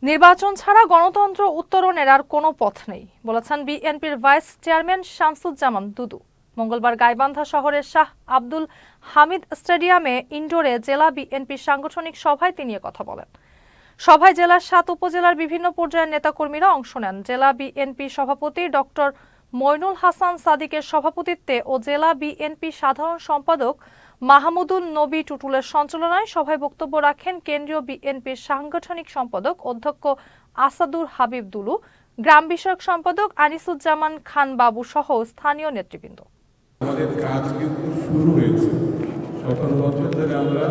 নির্বাচন ছাড়া গণতন্ত্র উত্তরণের আর কোনো পথ নেই বলেছেন বিএনপির ভাইস চেয়ারম্যান শামসুজ্জামান দুদু। মঙ্গলবার গাইবান্ধা শহরের শাহ আব্দুল হামিদ স্টেডিয়ামে ইনডোরে জেলা বিএনপির সাংগঠনিক সভায় তিনি কথা বলেন। সভায় জেলার 7 উপজেলার বিভিন্ন পর্যায়ের নেতাকর্মীরা অংশ নেন। জেলা বিএনপি সভাপতি ডক্টর মইনুল হাসান সাদিকের সভাপতিত্বে ও জেলা বিএনপি সাধারণ সম্পাদক মাহমুদুল নবী টুটুলের সঞ্চালনায় সভায় বক্তব্য রাখেন কেন্দ্রীয় বিএনপির সাংগঠনিক সম্পাদক অধ্যক্ষ আসাদুর হাবিব দুলু, গ্রাম বিষয়ক সম্পাদক আনিসুজ্জামান খান বাবু সহ স্থানীয় নেতৃবৃন্দ। আমাদের কাজ কিন্তু শুরু হয়েছে। 17 বছর ধরে আমরা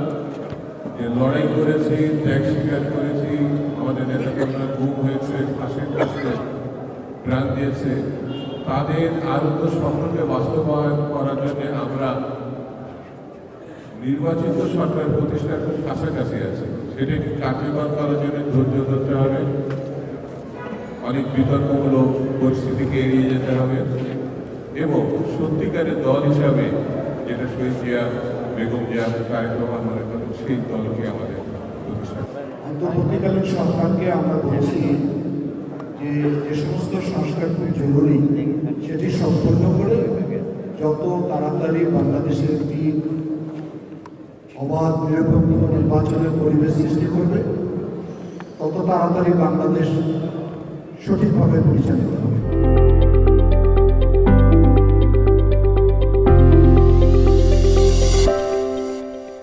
লড়াই করেছি, ত্যাগ স্বীকার করেছি, আমাদের নেতাকর্মীরা গুম হয়েছে, ফাঁসির কাছে প্রাণ দিয়েছে। তাদের আরো স্বপ্নকে বাস্তবায়ন করার জন্য আমরা নির্বাচিত সরকার প্রতিষ্ঠার খুব কাছাকাছি আছে। সেটাকে কার্যকর করার জন্য ধৈর্য ধরতে হবে, অনেক বিতর্কমূলক পরিস্থিতিকে এড়িয়ে যেতে হবে এবং সত্যিকারের দল হিসাবে যেটা শহীদ জিয়া, বেগম জিয়া, তারেক রহমান মনে করেন, সেই দলকে আমাদের প্রতিষ্ঠা। অন্তর্বর্তীকালীন সরকারকে আমরা বলছি যে যে সমস্ত সংস্কার খুব জরুরি সেটি সম্পন্ন করে যত তাড়াতাড়ি বাংলাদেশের একটি অবাধ নিরপেক্ষ নির্বাচনের পরিবেশ সৃষ্টি করবে, তত তাড়াতাড়ি বাংলাদেশ সঠিকভাবে পরিচালিত হবে।